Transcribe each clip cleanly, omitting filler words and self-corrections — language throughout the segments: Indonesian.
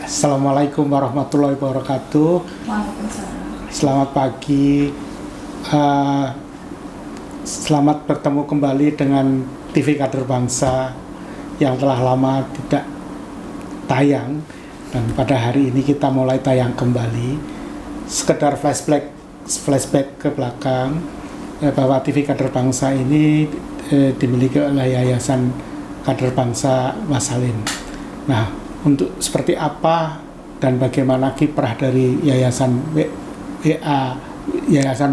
Assalamualaikum warahmatullahi wabarakatuh. Waalaikumsalam. Selamat pagi. Eh, Selamat bertemu kembali dengan TV Kader Bangsa yang telah lama tidak tayang, dan pada hari ini kita mulai tayang kembali. Sekedar flashback ke belakang, bahwa TV Kader Bangsa ini dimiliki oleh Yayasan Kader Bangsa Wasalim. Nah, untuk seperti apa dan bagaimana kiprah dari Yayasan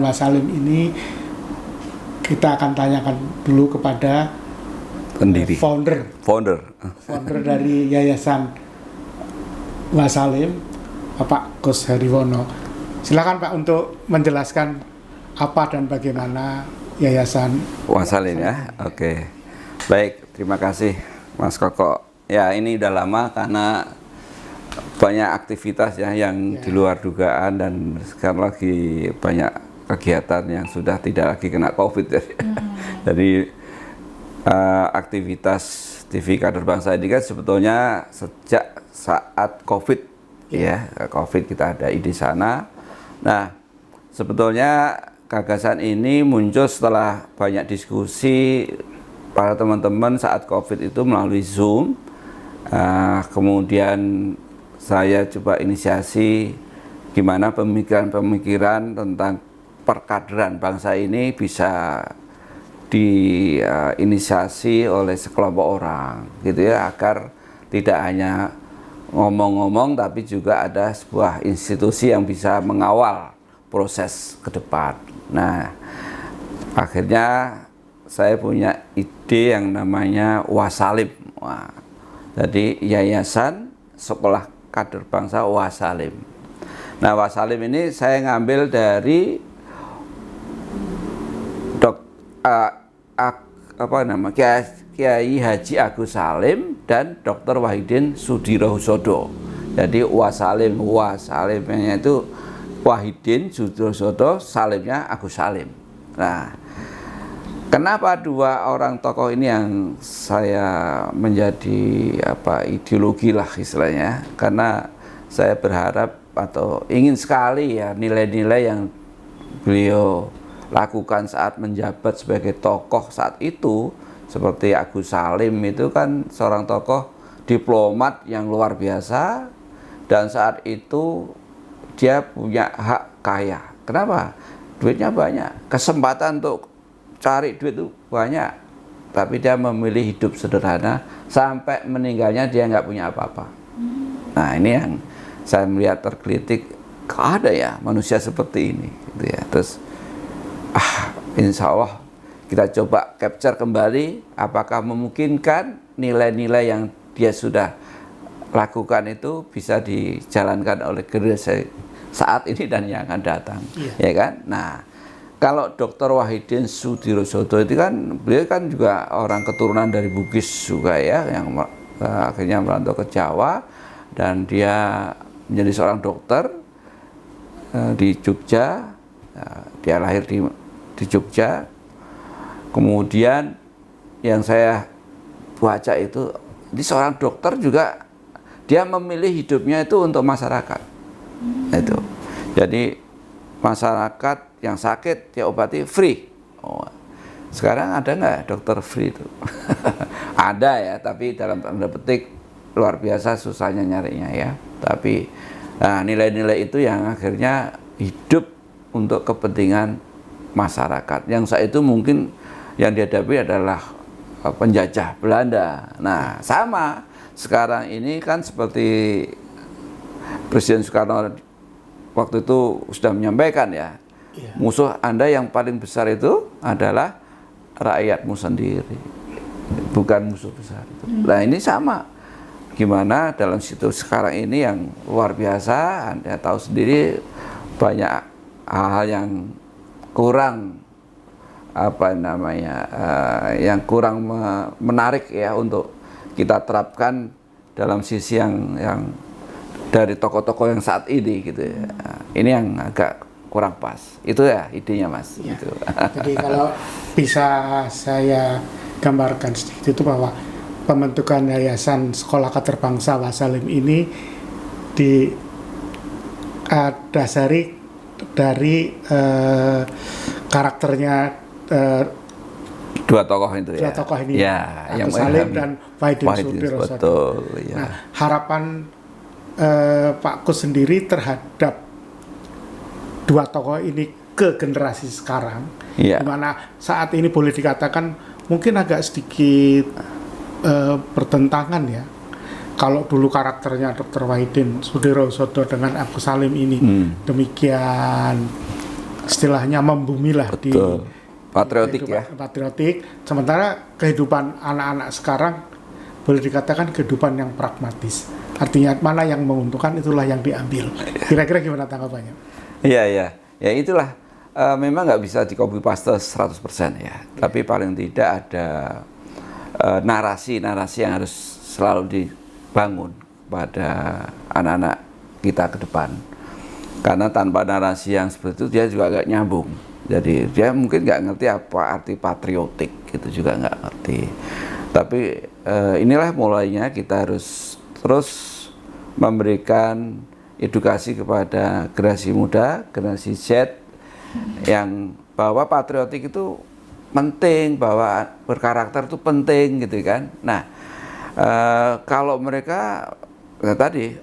Wasalim ini, kita akan tanyakan dulu kepada pendiri, founder dari Yayasan Wasalim, Bapak Gus Heriwono. Silakan Pak untuk menjelaskan apa dan bagaimana Yayasan Wasalim ya. Oke. Baik, terima kasih Mas Koko. Ya, ini udah lama karena banyak aktivitas ya yang di luar dugaan, dan sekarang lagi banyak kegiatan yang sudah tidak lagi kena COVID. Jadi aktivitas TV Kader Bangsa ini kan sebetulnya sejak saat COVID ya, COVID kita ada di sana. Nah, sebetulnya gagasan ini muncul setelah banyak diskusi para teman-teman saat COVID itu melalui Zoom. Kemudian saya coba inisiasi gimana pemikiran-pemikiran tentang perkaderan bangsa ini bisa diinisiasi oleh sekelompok orang gitu ya, agar tidak hanya ngomong-ngomong tapi juga ada sebuah institusi yang bisa mengawal proses ke depan. Nah, akhirnya saya punya ide yang namanya Wasalim. Jadi Yayasan Sekolah Kader Bangsa Wasalim. Nah, Wasalim ini saya ngambil dari Kiai Haji Agus Salim dan Dr. Wahidin Sudirohusodo. Jadi Wasalimnya itu Wahidin Sudirohusodo, Salimnya Agus Salim. Nah, kenapa dua orang tokoh ini yang saya menjadi ideologi lah istilahnya? Karena saya berharap atau ingin sekali ya nilai-nilai yang beliau lakukan saat menjabat sebagai tokoh saat itu, seperti Agus Salim itu kan seorang tokoh diplomat yang luar biasa, dan saat itu dia punya hak kaya. Kenapa? Duitnya banyak, kesempatan untuk cari duit itu banyak, tapi dia memilih hidup sederhana sampai meninggalnya dia nggak punya apa-apa. Nah, ini yang saya melihat tergelitik, kok ada ya manusia seperti ini gitu ya. Terus insya Allah kita coba capture kembali apakah memungkinkan nilai-nilai yang dia sudah lakukan itu bisa dijalankan oleh generasi saat ini dan yang akan datang, ya kan? Nah, kalau Dr. Wahidin Sudirohusodo itu kan beliau kan juga orang keturunan dari Bugis juga ya, yang akhirnya merantau ke Jawa, dan dia menjadi seorang dokter di Jogja. Dia lahir di Jogja. Kemudian yang saya baca itu, di seorang dokter juga dia memilih hidupnya itu untuk masyarakat. Itu. Jadi masyarakat yang sakit dia obati free. Sekarang ada nggak dokter free itu? Ada ya, tapi dalam tanda petik luar biasa susahnya nyarinya ya. Tapi nilai-nilai itu yang akhirnya hidup untuk kepentingan masyarakat. Yang saat itu mungkin yang dihadapi adalah penjajah Belanda. Nah, sama sekarang ini kan seperti Presiden Soekarno waktu itu sudah menyampaikan ya, musuh Anda yang paling besar itu adalah rakyatmu sendiri, bukan musuh besar itu. Nah, ini sama. Gimana dalam situasi sekarang ini yang luar biasa, Anda tahu sendiri banyak hal-hal yang kurang yang kurang menarik ya untuk kita terapkan dalam sisi yang dari tokoh-tokoh yang saat ini gitu ya. Ini yang agak kurang pas. Itu ya idenya Mas. Ya. Gitu. Jadi kalau bisa saya gambarkan sedikit itu, bahwa pembentukan Yayasan Sekolah Kader Bangsa Wasalim ini dasari dari karakternya dua tokoh itu dua ya. tokoh ini, Ya, Agus Salim dan Wahidin Sudirosodo. Betul, ya. Nah, harapan Pak Kus sendiri terhadap dua tokoh ini ke generasi sekarang, Ya. di mana saat ini boleh dikatakan mungkin agak sedikit bertentangan ya. Kalau dulu karakternya Dr. Wahidin Sudirosodo dengan Agus Salim ini demikian istilahnya membumi lah. Betul. Di Patriotik ya. Patriotik. Sementara kehidupan anak-anak sekarang boleh dikatakan kehidupan yang pragmatis. Artinya mana yang menguntungkan itulah yang diambil. Kira-kira gimana tanggapannya? Iya, iya. Ya itulah. Memang nggak bisa di copy paste 100% ya. Tapi paling tidak ada narasi-narasi yang harus selalu dibangun pada anak-anak kita ke depan. Karena tanpa narasi yang seperti itu dia juga nggak nyambung. Jadi dia mungkin nggak ngerti apa arti patriotik, gitu juga nggak ngerti. Tapi inilah mulainya kita harus terus memberikan edukasi kepada generasi muda, generasi Z, yang bahwa patriotik itu penting, bahwa berkarakter itu penting, gitu kan. Nah, kalau mereka tadi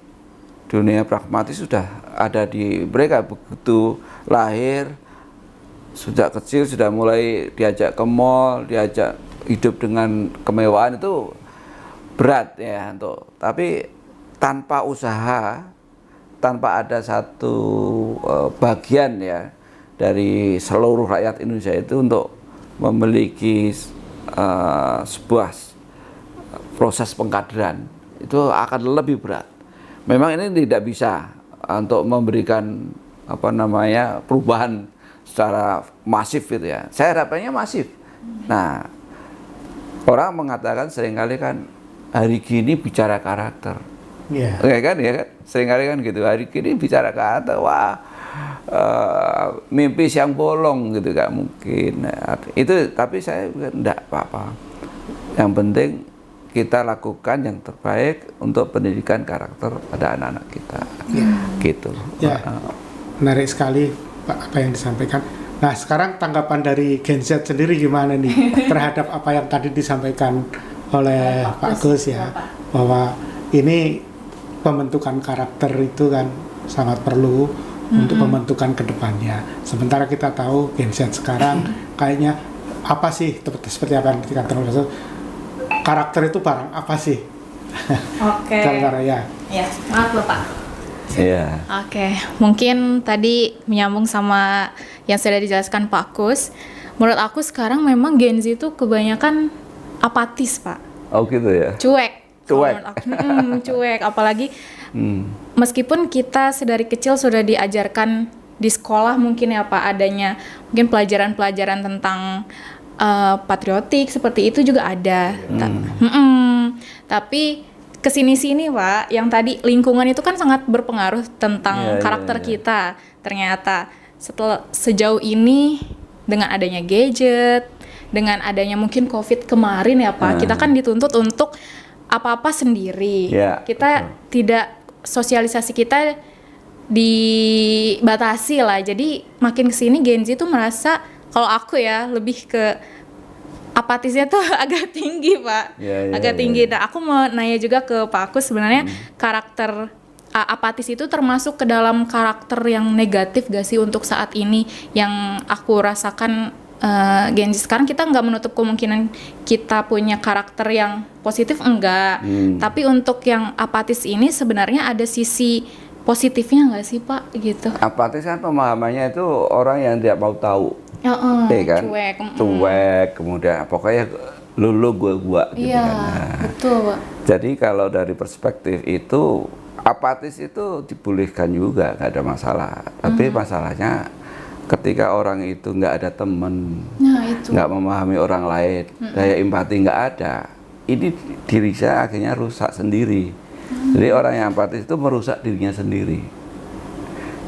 dunia pragmatis sudah ada di mereka, begitu lahir sudah kecil sudah mulai diajak ke mall, diajak hidup dengan kemewahan, itu berat ya untuk. Tapi tanpa usaha, tanpa ada satu bagian ya dari seluruh rakyat Indonesia itu untuk memiliki sebuah proses pengkaderan, itu akan lebih berat. Memang ini tidak bisa untuk memberikan perubahan secara masif gitu ya. Saya harapannya masif. Nah, orang mengatakan seringkali kan hari gini bicara karakter. Iya. Ya kan, ya kan? Seringkali kan gitu. Hari gini bicara karakter, wah mimpi siang bolong gitu, gak mungkin. Nah, itu tapi saya enggak apa-apa. Yang penting kita lakukan yang terbaik untuk pendidikan karakter pada anak-anak kita. Ya. Gitu. Ya. Menarik sekali Pak apa yang disampaikan. Nah, sekarang tanggapan dari Gen Z sendiri gimana nih terhadap apa yang tadi disampaikan oleh Pak Gus ya, bahwa ini pembentukan karakter itu kan sangat perlu untuk pembentukan kedepannya. Sementara kita tahu Gen Z sekarang kayaknya apa sih seperti apa yang dikatakan oleh karakter itu barang apa sih? Oke. Sementara ya. Ya, maaf Bapak. Iya. Oke, mungkin tadi menyambung sama yang sudah dijelaskan Pak Kus. Menurut aku sekarang memang Gen Z itu kebanyakan apatis, Pak. Oh gitu ya. Cuek. Cuek. Menurut aku. Cuek. Apalagi meskipun kita sedari kecil sudah diajarkan di sekolah mungkin ya Pak, adanya mungkin pelajaran-pelajaran tentang patriotik seperti itu juga ada. Tapi kesini-sini Pak, yang tadi lingkungan itu kan sangat berpengaruh tentang karakter kita. Ternyata sejauh ini dengan adanya gadget, dengan adanya mungkin COVID kemarin ya Pak, kita kan dituntut untuk apa-apa sendiri. Kita tidak, sosialisasi kita dibatasi lah. Jadi makin kesini Gen Z tuh merasa, kalau aku ya lebih ke apatisnya tuh agak tinggi Pak, agak tinggi. Nah aku mau nanya juga ke Pak Kus, sebenarnya karakter apatis itu termasuk ke dalam karakter yang negatif gak sih untuk saat ini? Yang aku rasakan Gen Z sekarang, kita nggak menutup kemungkinan kita punya karakter yang positif, enggak. Tapi untuk yang apatis ini sebenarnya ada sisi positifnya nggak sih Pak gitu? Apatis kan pemahamannya itu orang yang tidak mau tahu. Kan? Cuek, kemudian pokoknya lu gua gitu kan. Nah, betul Pak. Jadi kalau dari perspektif itu apatis itu dibolehkan juga, nggak ada masalah. Tapi masalahnya ketika orang itu nggak ada teman, nggak memahami orang lain, daya empati nggak ada, ini diri saya akhirnya rusak sendiri. Jadi orang yang apatis itu merusak dirinya sendiri.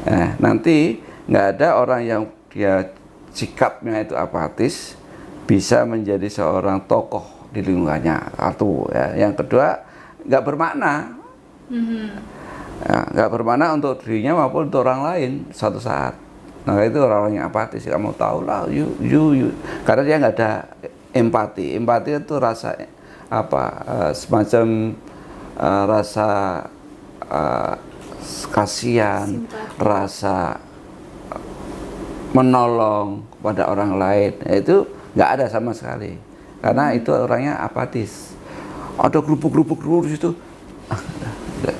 Nah, nanti nggak ada orang yang dia sikapnya itu apatis bisa menjadi seorang tokoh di lingkungannya. Satu ya. Yang kedua, nggak bermakna. Ya, nggak bermakna untuk dirinya maupun untuk orang lain suatu saat. Nah itu orang-orang yang apatis, kamu tahu lah, you. Karena dia nggak ada empati. Empati itu rasa semacam rasa kasihan, rasa menolong kepada orang lain. Itu nggak ada sama sekali. Karena itu orangnya apatis. Ada kerupuk-kerupuk di situ.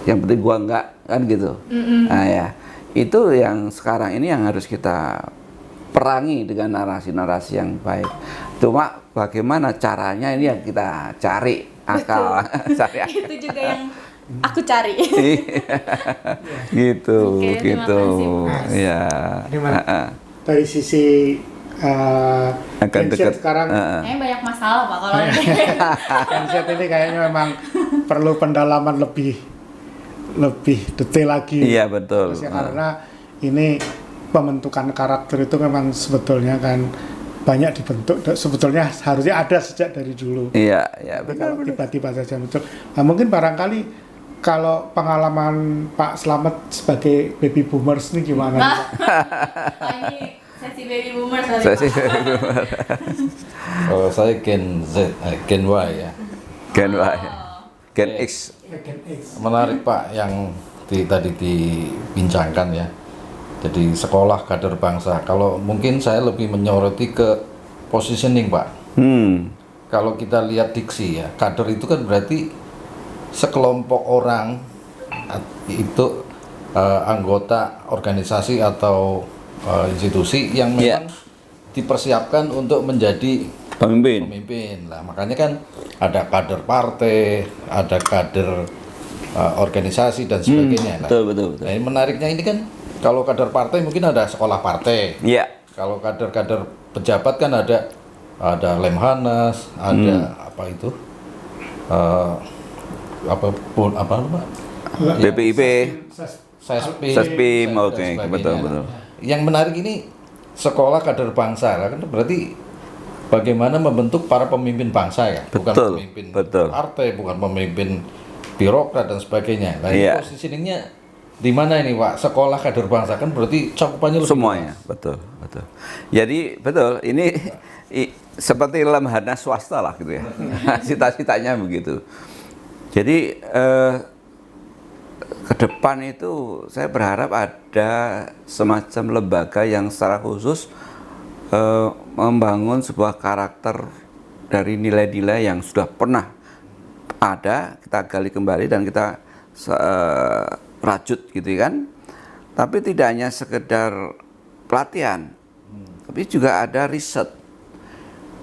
Yang penting gua enggak, kan gitu. Nah ya, itu yang sekarang ini yang harus kita perangi dengan narasi-narasi yang baik. Cuma bagaimana caranya ini yang kita cari akal. Cari akal. Itu juga yang aku cari. Gitu, Oke, gitu. Ya. Dari sisi Akan Gen Z dekat. sekarang Kayaknya banyak masalah Pak kalau Gen Z ini kayaknya memang perlu pendalaman lebih detail lagi. Iya betul. Karena ini pembentukan karakter itu memang sebetulnya kan banyak dibentuk, sebetulnya harusnya ada sejak dari dulu. Iya, Tapi kalau tiba-tiba saja muncul, nah mungkin barangkali kalau pengalaman Pak Slamet sebagai baby boomers ini gimana? Pak? ini sesi baby boomer kali Saya sih Kalau saya Gen Z, Gen Y ya. Gen Y, Gen X. Gen X. Menarik Pak yang tadi dibincangkan ya. Jadi sekolah kader bangsa. Kalau mungkin saya lebih menyoroti ke positioning Pak. Kalau kita lihat diksi ya, kader itu kan berarti sekelompok orang itu anggota organisasi atau institusi yang memang dipersiapkan untuk menjadi pemimpin. Lah makanya kan ada kader partai, ada kader organisasi dan sebagainya. Betul. Nah, ini menariknya ini kan kalau kader partai mungkin ada sekolah partai. Iya. Kalau kader-kader pejabat kan ada Lemhanas, ada apa itu? Apa Pak? BPIP, Sespim, oke, dan sebagainya. betul. Yang menarik ini sekolah kader bangsa lah, kan berarti bagaimana membentuk para pemimpin bangsa ya, bukan Betul, pemimpin betul. partai, bukan pemimpin birokrat dan sebagainya. Nah, Iya. positioningnya di mana ini Pak? Sekolah kader bangsa kan berarti cakupannya lebih Semuanya, betul. Jadi betul, ini seperti lemhanas swasta lah gitu ya. Cita-citanya begitu. Jadi ke depan itu saya berharap ada semacam lembaga yang secara khusus membangun sebuah karakter dari nilai-nilai yang sudah pernah ada, kita gali kembali dan kita rajut gitu kan. Tapi tidak hanya sekedar pelatihan, tapi juga ada riset.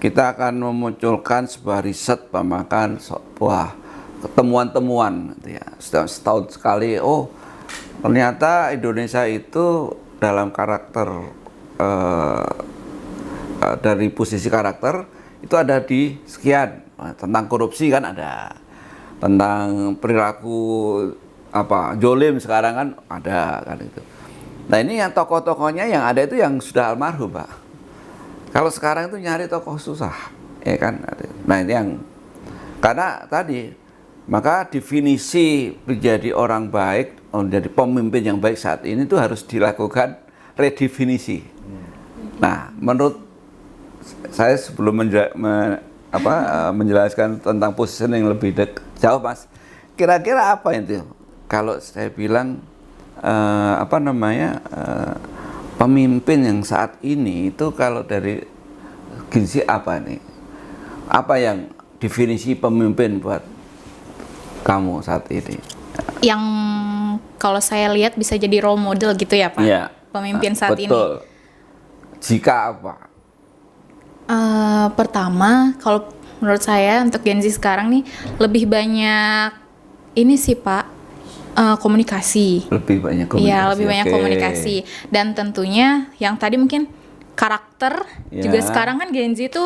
Kita akan memunculkan sebuah riset, pemakan sebuah temuan-temuan gitu ya. Setahun sekali, oh ternyata Indonesia itu dalam karakter dari posisi karakter itu ada di sekian. Tentang korupsi kan ada, tentang perilaku jolim sekarang kan ada kan itu. Nah ini yang tokoh-tokohnya yang ada itu yang sudah almarhum Pak. Kalau sekarang itu nyari tokoh susah, ya kan. Nah ini yang karena tadi maka definisi menjadi orang baik, menjadi pemimpin yang baik saat ini itu harus dilakukan redefinisi. Nah menurut saya sebelum menjelaskan tentang positioning lebih jauh Mas, kira-kira apa itu? Kalau saya bilang pemimpin yang saat ini itu kalau dari Ginzi apa nih? Apa yang definisi pemimpin buat kamu saat ini? yang kalau saya lihat bisa jadi role model gitu ya Pak. Ya. Pemimpin saat Betul. Jika apa? Pertama, kalau menurut saya untuk Gen Z sekarang nih lebih banyak ini sih Pak, komunikasi. Lebih banyak komunikasi. Iya, lebih banyak oke. komunikasi. Dan tentunya yang tadi mungkin karakter Ya. juga sekarang kan Gen Z itu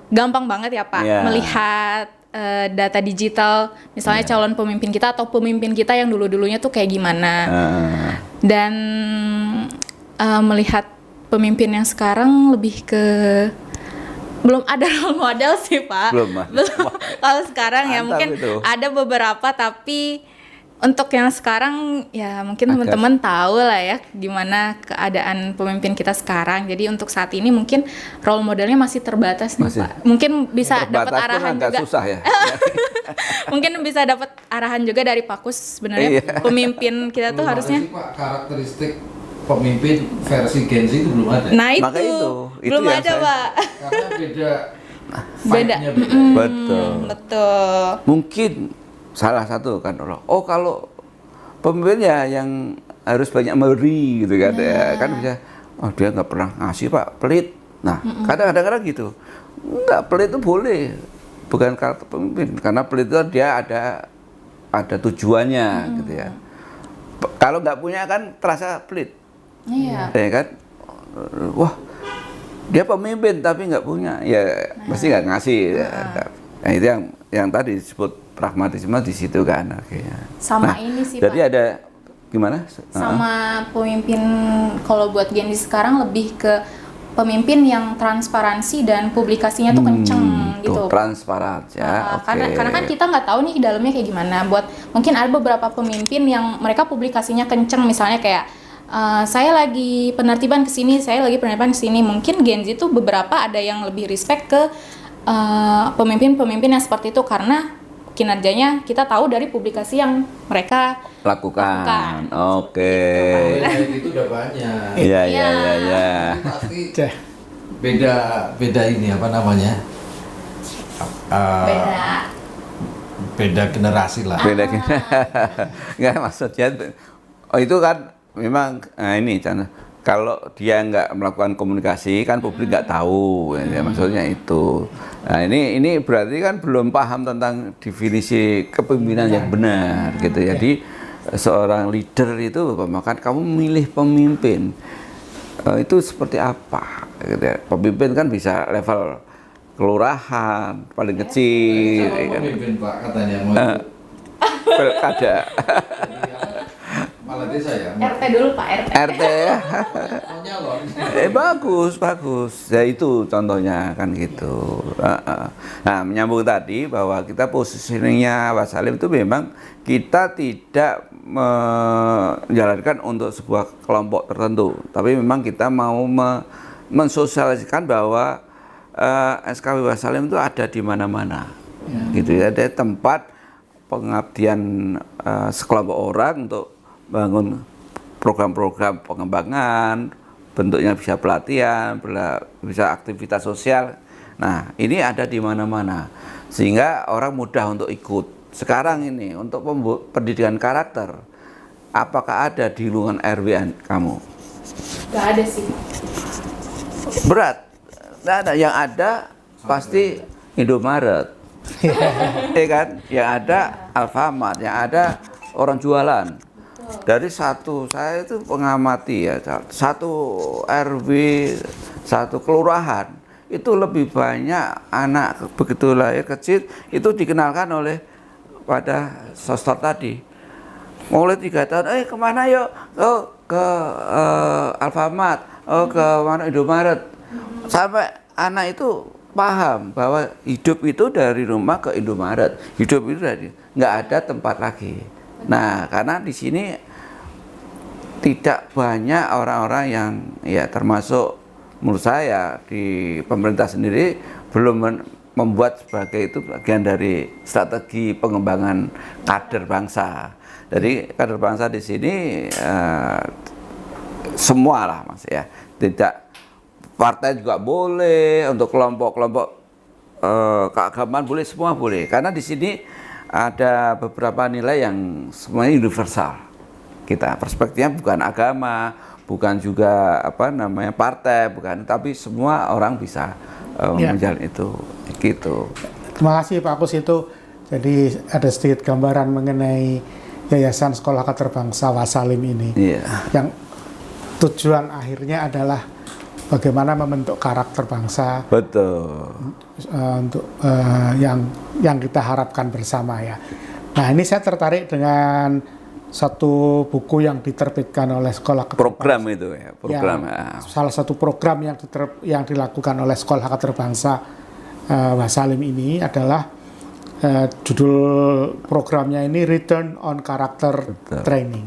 gampang banget ya Pak Ya. melihat data digital, misalnya calon pemimpin kita atau pemimpin kita yang dulu-dulunya tuh kayak gimana. Dan melihat pemimpin yang sekarang lebih ke belum ada role model sih Pak. Belum, Mas. Kalau sekarang ya Mantap mungkin itu. ada beberapa tapi Untuk yang sekarang ya mungkin teman-teman tahu lah ya gimana keadaan pemimpin kita sekarang. Jadi untuk saat ini mungkin role modelnya masih terbatas nih Pak. Mungkin bisa dapat arahan juga. Susah ya. Mungkin bisa dapat arahan juga dari Pak Kus sebenarnya pemimpin kita tuh harusnya. Sih, Pak, karakteristik pemimpin versi Gen Z itu belum ada. Nah itu belum ada Pak. Karena beda. Betul. Mungkin salah satu kan kalau pemimpin ya yang harus banyak memberi gitu kan ya kan bisa dia nggak pernah ngasih Pak, pelit. Nah kadang-kadang gitu nggak, pelit itu boleh, bukan karakter pemimpin, karena pelit itu dia ada tujuannya gitu ya. Kalau nggak punya kan terasa pelit, ya kan, wah dia pemimpin tapi nggak punya, ya pasti nggak ngasih. Nah itu yang tadi disebut pragmatisme di situ kan. Sama ini sih jadi Pak. ada gimana? Sama pemimpin kalau buat Gen Z sekarang lebih ke pemimpin yang transparansi dan publikasinya tuh kenceng gitu. Transparan ya. Karena kan kita nggak tahu nih dalamnya kayak gimana. Buat mungkin ada beberapa pemimpin yang mereka publikasinya kenceng, misalnya kayak saya lagi penertiban kesini, saya lagi penertiban kesini. Mungkin Gen Z tuh beberapa ada yang lebih respect ke pemimpin-pemimpin yang seperti itu karena kinerjanya kita tahu dari publikasi yang mereka lakukan. Oke. Itu udah banyak. Iya. Pasti beda ini apa namanya? Beda generasi lah. Nggak, maksudnya itu kan memang ini kalau dia nggak melakukan komunikasi kan publik nggak tahu ya, maksudnya itu. Nah ini berarti kan belum paham tentang definisi kepemimpinan yang benar gitu. Jadi seorang leader itu kan kamu memilih pemimpin itu seperti apa gitu ya. Pemimpin kan bisa level kelurahan paling kecil kan. Pemimpin Pak katanya mau pilkada. Malah desa ya. RT dulu Pak, RT ya. Bagus. Ya itu contohnya kan gitu. Nah, menyambung tadi bahwa kita positioningnya Pak Salim itu memang kita tidak menjalankan untuk sebuah kelompok tertentu, tapi memang kita mau mensosialisasikan bahwa SKW Pak Salim itu ada di mana-mana. Gitu ya, ada tempat pengabdian sekelompok orang untuk bangun program-program pengembangan, bentuknya bisa pelatihan, bisa aktivitas sosial. Nah, ini ada di mana-mana, sehingga orang mudah untuk ikut. Sekarang ini untuk pendidikan karakter, apakah ada di lingkungan RW kamu? Gak ada sih. Berat, nggak ada. Yang ada pasti Indomaret, ya kan? Yang ada Alfamart, yang ada orang jualan. Dari saya itu pengamati ya, satu RW, satu kelurahan itu lebih banyak anak begitu lahir kecil itu dikenalkan oleh pada sostor tadi. Mulai 3 tahun, kemana yuk? Oh ke Alfamart, ke mana Indomaret. Sampai anak itu paham bahwa hidup itu dari rumah ke Indomaret, hidup itu dari nggak ada tempat lagi. Nah, karena di sini tidak banyak orang-orang yang ya termasuk menurut saya di pemerintah sendiri belum membuat sebagai itu bagian dari strategi pengembangan kader bangsa. Jadi kader bangsa di sini semua lah Mas ya. Tidak partai juga boleh, untuk kelompok-kelompok keagamaan boleh, semua boleh. Karena di sini ada beberapa nilai yang semuanya universal. Kita perspektifnya bukan agama, bukan juga partai, bukan, tapi semua orang bisa menjalani itu, gitu. Terima kasih Pak Kus, itu jadi ada sedikit gambaran mengenai Yayasan Sekolah Kader Bangsa Wasalim ini, yang tujuan akhirnya adalah bagaimana membentuk karakter bangsa. Betul. Untuk yang kita harapkan bersama ya. Nah, ini saya tertarik dengan satu buku yang diterbitkan oleh Sekolah Kader program Bangsa. Itu ya, program. Salah satu program yang dilakukan oleh Sekolah Kader Bangsa Wasalim ini adalah judul programnya ini Return on Character Training.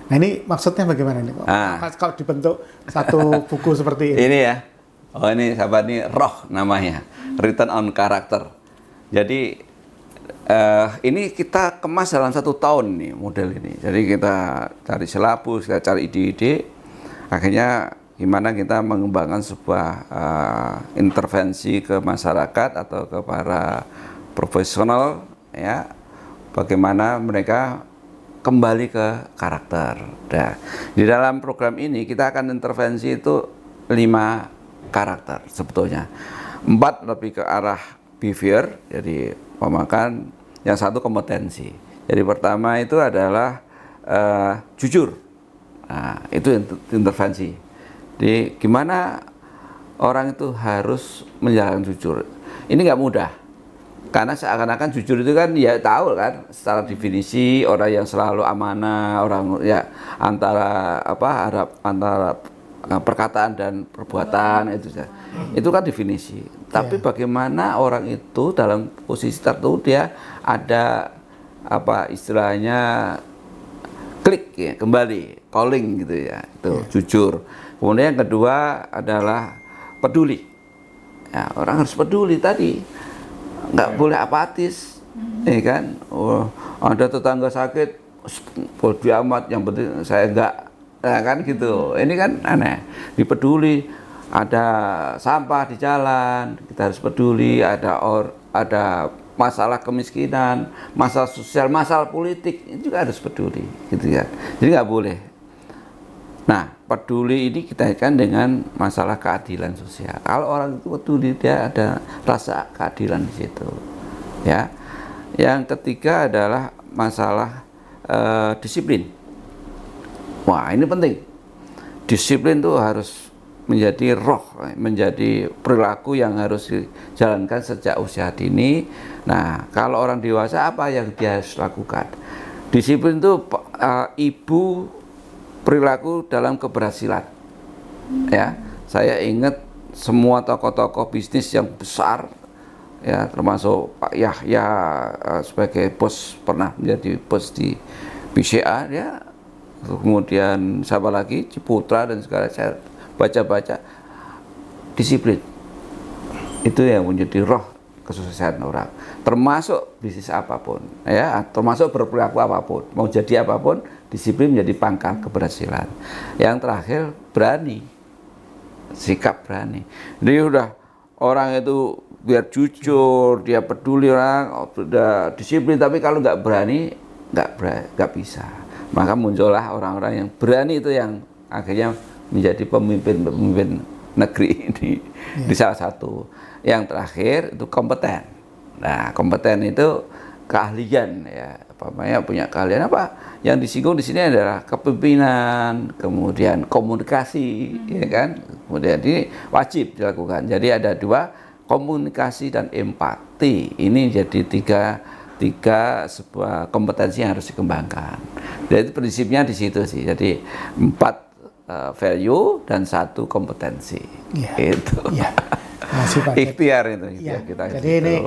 Nah ini maksudnya bagaimana nih? Kalau dibentuk satu buku seperti ini? Ini ya, ini sahabat, ini roh namanya, Return on Character. Jadi ini kita kemas dalam 1 tahun nih model ini. Jadi kita cari silabus, kita cari ide-ide, akhirnya gimana kita mengembangkan sebuah intervensi ke masyarakat atau ke para profesional, ya, bagaimana mereka kembali ke karakter. Nah, di dalam program ini kita akan intervensi itu 5 karakter sebetulnya. 4 lebih ke arah behavior, jadi pemakan, yang 1 kompetensi. Jadi pertama itu adalah jujur. Nah, itu intervensi. Jadi gimana orang itu harus menjalankan jujur. Ini nggak mudah. Karena seakan-akan jujur itu kan ya tahu kan secara definisi orang yang selalu amanah, orang ya antara perkataan dan perbuatan itu saja. Itu kan definisi. Tapi bagaimana orang itu dalam posisi tertentu dia ada istilahnya klik ya, kembali calling gitu ya. Itu jujur. Kemudian yang kedua adalah peduli. Ya, orang harus peduli tadi. Nggak boleh apatis, ya kan? Ada tetangga sakit, bodo amat, yang penting saya enggak, ya kan gitu. Ini kan aneh. Dipeduli, ada sampah di jalan, kita harus peduli. Ada masalah kemiskinan, masalah sosial, masalah politik, itu juga harus peduli, gitu kan? Jadi nggak boleh. Nah, peduli ini kita kaitkan dengan masalah keadilan sosial. Kalau orang itu peduli, dia ada rasa keadilan di situ. Ya. Yang ketiga adalah masalah disiplin. Wah, ini penting. Disiplin itu harus menjadi roh, menjadi perilaku yang harus dijalankan sejak usia dini. Nah, kalau orang dewasa apa yang dia harus lakukan? Disiplin itu ibu perilaku dalam keberhasilan. Ya, saya ingat semua tokoh-tokoh bisnis yang besar, ya, termasuk Pak Yahya sebagai bos, pernah menjadi bos di BCA, ya. Kemudian siapa lagi, Ciputra dan segala, saya baca-baca, disiplin. Itu yang menjadi roh kesuksesan orang, termasuk bisnis apapun, ya, termasuk berperilaku apapun, mau jadi apapun, disiplin menjadi pangkal keberhasilan. Yang terakhir, berani, sikap berani. Jadi udah orang itu biar jujur, dia peduli orang, udah disiplin, tapi kalau nggak berani, nggak bisa. Maka muncullah orang-orang yang berani, itu yang akhirnya menjadi pemimpin negeri ini. Di salah satu. Yang terakhir itu kompeten. Nah, kompeten itu keahlian, ya, punya keahlian apa? Yang disinggung di sini adalah kepemimpinan, kemudian komunikasi, ya kan? Kemudian ini wajib dilakukan. Jadi ada 2, komunikasi dan empati. Ini jadi tiga sebuah kompetensi yang harus dikembangkan. Jadi prinsipnya di situ sih. Jadi 4 value dan 1 kompetensi. Itu. Ya. Masih Pak. Ikhtiar itu. Ya. Kita jadi ini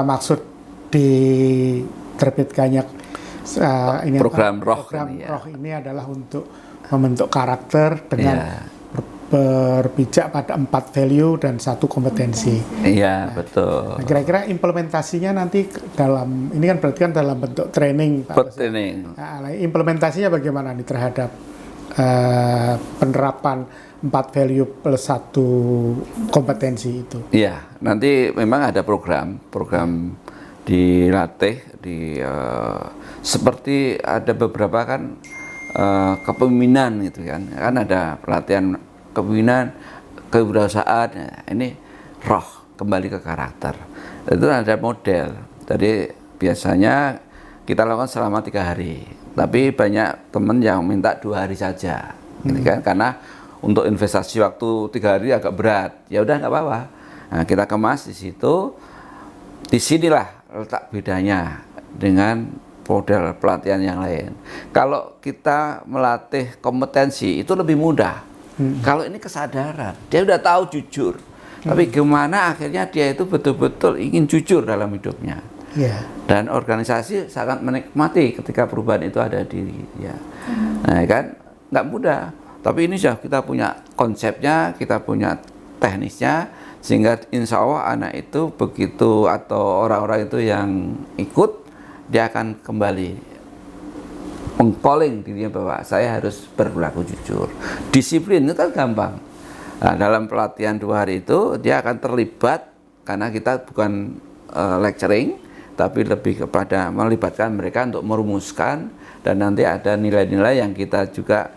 maksud diterbitkannya program roh ini adalah untuk membentuk karakter dengan berpijak pada 4 value dan 1 kompetensi. Iya, betul. Nah, kira-kira implementasinya nanti dalam, ini kan berarti kan dalam bentuk training, Pak. Training. Nah, implementasinya bagaimana nih terhadap penerapan 4 value plus 1 kompetensi itu? Iya, nanti memang ada program dilatih seperti ada beberapa kan kepemimpinan gitu kan ada pelatihan kepemimpinan, kewirausahaan. Nah, ini roh, kembali ke karakter. Itu ada model. Jadi biasanya kita lakukan selama 3 hari. Tapi banyak teman yang minta 2 hari saja, gitu kan? Karena untuk investasi waktu 3 hari agak berat. Ya udah nggak apa-apa. Nah, kita kemas di situ. Disinilah letak bedanya dengan model pelatihan yang lain. Kalau kita melatih kompetensi itu lebih mudah. Kalau ini kesadaran, dia udah tahu jujur. Tapi gimana akhirnya dia itu betul-betul ingin jujur dalam hidupnya. Ya. Dan organisasi sangat menikmati ketika perubahan itu ada di ya. Nah, kan nggak mudah. Tapi ini sudah kita punya konsepnya, kita punya teknisnya, sehingga insya Allah anak itu begitu atau orang-orang itu yang ikut, dia akan kembali meng-calling dirinya bahwa saya harus berperilaku jujur. Disiplin itu kan gampang. Nah, dalam pelatihan 2 hari itu dia akan terlibat, karena kita bukan lecturing, tapi lebih kepada melibatkan mereka untuk merumuskan, dan nanti ada nilai-nilai yang kita juga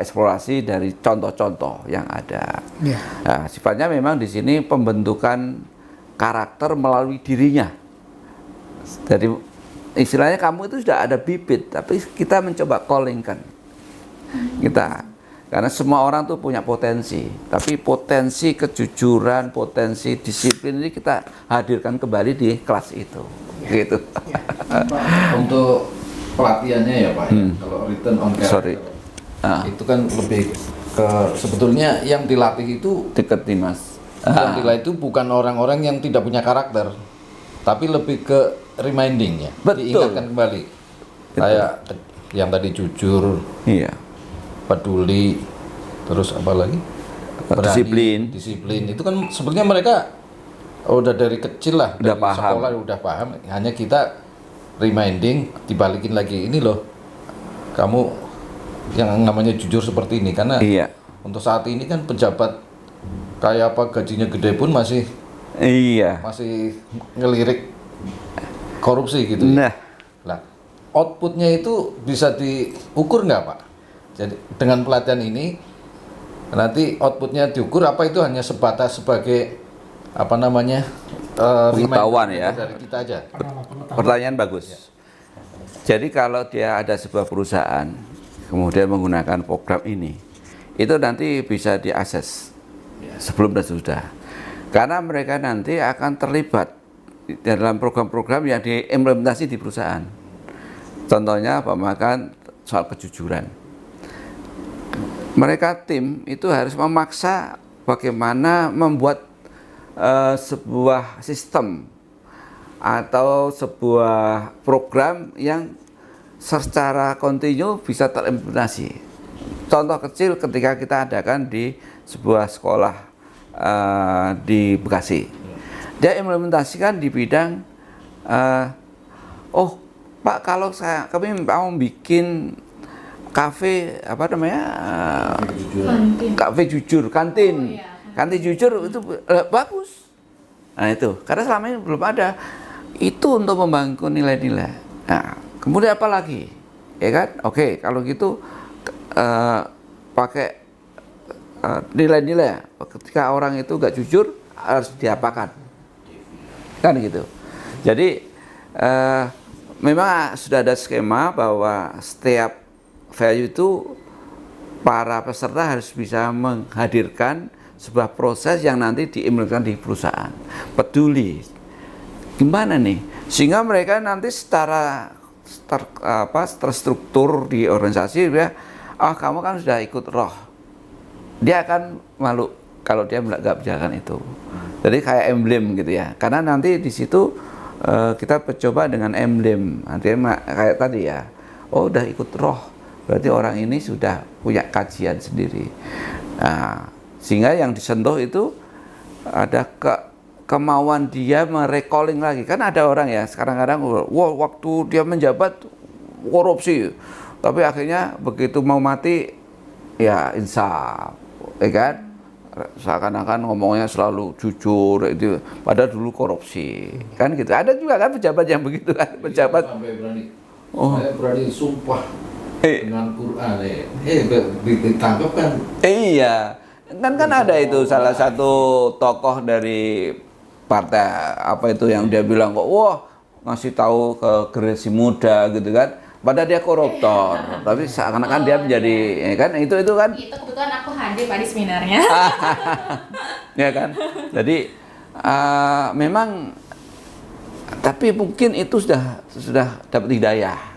eksplorasi dari contoh-contoh yang ada. Ya. Nah, sifatnya memang di sini pembentukan karakter melalui dirinya. Jadi istilahnya kamu itu sudah ada bibit, tapi kita mencoba callingkan kita. Karena semua orang tuh punya potensi, tapi potensi kejujuran, potensi disiplin ini kita hadirkan kembali di kelas itu, gitu. Untuk pelatihannya ya Pak, kalau return on character, itu kan lebih ke sebetulnya yang dilatih itu Deket nih Mas. yang dilatih itu bukan orang-orang yang tidak punya karakter, tapi lebih ke reminding ya, Betul. diingatkan kembali. Kayak yang tadi jujur, Iya. peduli, terus apa lagi? Disiplin. Disiplin itu kan sebenarnya mereka udah dari kecil lah, Udah dari paham. sekolah udah paham. Hanya kita reminding, dibalikin lagi, ini loh, kamu yang namanya jujur seperti ini. Karena Iya. untuk saat ini kan pejabat kayak apa gajinya gede pun masih Iya. ngelirik korupsi gitu. Nah, Lah, outputnya itu bisa diukur nggak Pak? Jadi dengan pelatihan ini nanti outputnya diukur apa itu hanya sebatas sebagai apa namanya Pengetahuan reminder ya. dari kita aja. pertanyaan bagus. Jadi kalau dia ada sebuah perusahaan, kemudian menggunakan program ini, itu nanti bisa diakses sebelum dan sesudah. Karena mereka nanti akan terlibat dalam program-program yang diimplementasi di perusahaan. Contohnya pemakan soal kejujuran. Mereka tim itu harus memaksa bagaimana membuat sebuah sistem atau sebuah program yang secara kontinu bisa terimplementasi. Contoh kecil ketika kita adakan di sebuah sekolah di Bekasi, dia implementasikan di bidang oh Pak, kalau kami mau bikin kafe apa namanya kafe jujur, kantin. Kantin jujur itu bagus. Nah itu, karena selama ini belum ada. Itu untuk membangun nilai-nilai. Nah, kemudian apa lagi? Ya kan? Oke, kalau gitu pakai nilai-nilai. Ketika orang itu nggak jujur harus diapakan. Kan gitu. Jadi memang sudah ada skema bahwa setiap value itu para peserta harus bisa menghadirkan sebuah proses yang nanti diimplementasikan di perusahaan. Peduli. Gimana nih? Sehingga mereka nanti secara terstruktur di organisasi ya, kamu kan sudah ikut roh. Dia akan malu kalau dia nggak menjalankan itu. Jadi kayak emblem gitu ya. Karena nanti di situ kita coba dengan emblem. Nanti kayak tadi ya. Oh, udah ikut roh. Berarti orang ini sudah punya kajian sendiri. Nah, sehingga yang disentuh itu ada kemauan dia merecalling lagi. Kan ada orang ya sekarang kadang wah waktu dia menjabat korupsi, tapi akhirnya begitu mau mati ya insaf, ya kan? Seakan-akan ngomongnya selalu jujur itu, padahal dulu korupsi, kan gitu. Ada juga kan pejabat yang begitu kan, pejabat. Sampai berani, saya berani sumpah dengan Quran ditangkap kan? Iya, kan ada itu salah satu tokoh dari partai apa itu yang dia bilang kok wah ngasih tahu ke generasi muda gitu kan, padahal dia koruptor, tapi seakan-akan dia menjadi ya kan itu kan. Itu kebetulan aku hadir Pak di seminarnya. Ya kan, jadi memang tapi mungkin itu sudah dapat hidayah.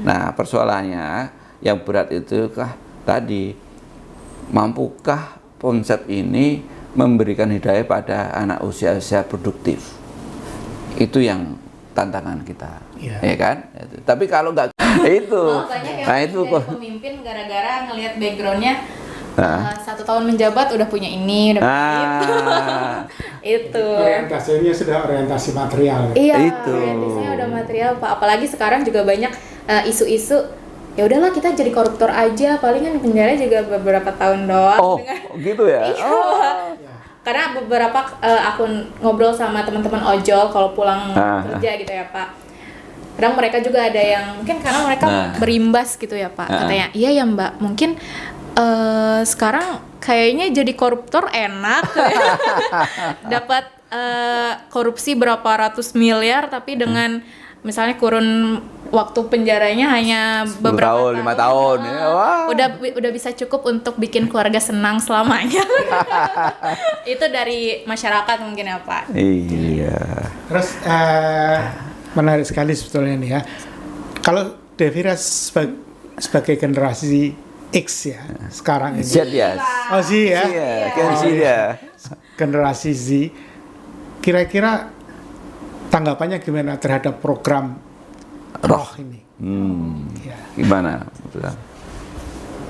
Nah persoalannya yang berat itu tadi mampukah konsep ini memberikan hidayah pada anak usia produktif. Itu yang tantangan kita, Iya. ya kan? Tapi kalau nggak itu, Banyak yang nah itu jadi kok. pemimpin gara-gara ngelihat backgroundnya Nah. 1 tahun menjabat udah punya ini, udah punya itu. Itu. Orientasinya sudah orientasi material. Iya, Itu. orientasinya udah material Pak. Apalagi sekarang juga banyak isu-isu. Ya udahlah kita jadi koruptor aja, paling kan penjara juga beberapa tahun doang. Oh, gitu ya? Iya. Oh. Karena beberapa aku ngobrol sama teman-teman ojol kalau pulang kerja gitu ya Pak. Kadang mereka juga ada yang mungkin karena mereka berimbas gitu ya Pak. Katanya, iya ya Mbak, mungkin sekarang kayaknya jadi koruptor enak dapat korupsi berapa ratus miliar tapi dengan misalnya kurun waktu penjaranya hanya 10 beberapa tahun, 5 tahun. Ya, wah. udah bisa cukup untuk bikin keluarga senang selamanya. Itu dari masyarakat mungkin ya Pak. Iya. Terus menarik sekali sebetulnya nih ya. Kalau Devira sebagai generasi X ya sekarang ini. Z ya. Oh Z ya. Iya, kan Z ya. Generasi Z. Kira-kira tanggapannya gimana terhadap program Roh ini? Ya. Gimana?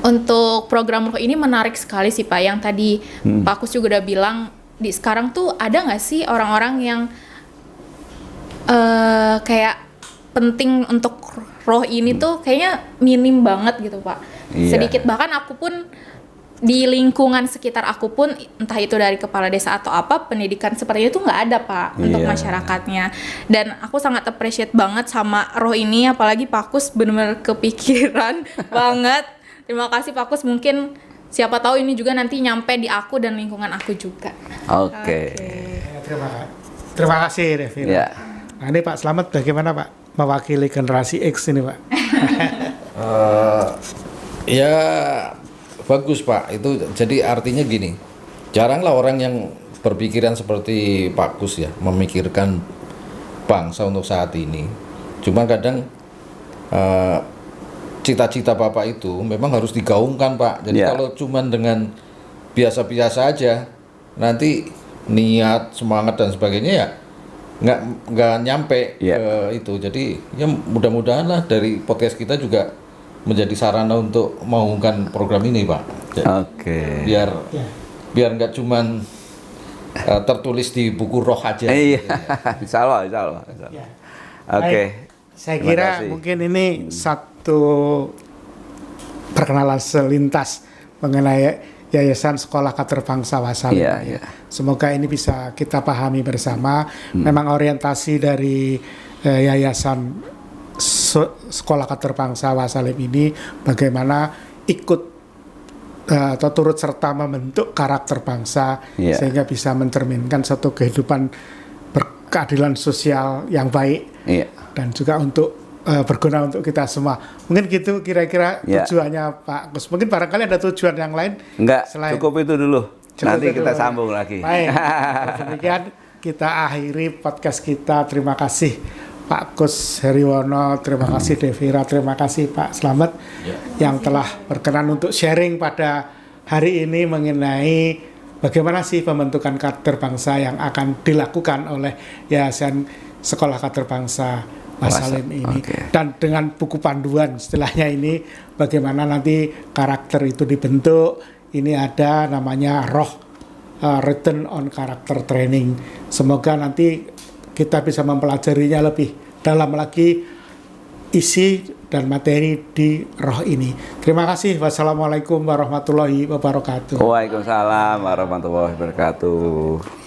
Untuk program Roh ini menarik sekali sih Pak. Yang tadi Pak Kus juga udah bilang di sekarang tuh ada nggak sih orang-orang yang kayak penting untuk Roh ini tuh kayaknya minim banget gitu Pak. Iya. Sedikit, bahkan aku pun di lingkungan sekitar aku pun entah itu dari kepala desa atau apa, pendidikan seperti itu nggak ada Pak untuk Iya. masyarakatnya. Dan aku sangat appreciate banget sama Roh ini, apalagi Pak Kus benar-benar kepikiran banget. Terima kasih Pak Kus, mungkin siapa tahu ini juga nanti nyampe di aku dan lingkungan aku juga. Oke. Terima kasih Devira. Ya. Nah ini Pak Slamet bagaimana Pak mewakili generasi X ini Pak? Ya bagus Pak, itu jadi artinya gini, jaranglah orang yang berpikiran seperti Pak Kus ya, memikirkan bangsa untuk saat ini. Cuma kadang cita-cita Bapak itu memang harus digaungkan Pak. Jadi kalau cuman dengan biasa-biasa aja, nanti niat, semangat dan sebagainya ya nggak nyampe ke itu. Jadi ya mudah-mudahan lah dari podcast kita juga menjadi sarana untuk menggaungkan program ini Pak. Oke. Biar nggak cuman tertulis di buku Roh aja. Iya. Insya Allah. Ya. Oke. Saya Terima kira kasih. mungkin ini satu perkenalan selintas mengenai Yayasan Sekolah Kader Bangsa Wasalim. Iya. Semoga ini bisa kita pahami bersama. Memang orientasi dari Yayasan Sekolah Kader Bangsa Wasalim ini bagaimana ikut atau turut serta membentuk karakter bangsa sehingga bisa mencerminkan satu kehidupan berkeadilan sosial yang baik dan juga untuk berguna untuk kita semua. Mungkin gitu kira-kira tujuannya Pak Kus. Mungkin barangkali ada tujuan yang lain? Enggak, selain cukup itu dulu. Nanti kita sambung lagi. Baik, demikian kita akhiri podcast kita. Terima kasih Pak Kus Heriwono, terima kasih Devira, terima kasih Pak Slamet yang telah berkenan untuk sharing pada hari ini mengenai bagaimana sih pembentukan kader bangsa yang akan dilakukan oleh Yayasan Sekolah Kader Bangsa Wasalim ini. Dan dengan buku panduan istilahnya ini, bagaimana nanti karakter itu dibentuk. Ini ada namanya Roh, Written on Character Training. Semoga nanti kita bisa mempelajarinya lebih dalam lagi isi dan materi di Roh ini. Terima kasih. Wassalamualaikum warahmatullahi wabarakatuh. Waalaikumsalam warahmatullahi wabarakatuh.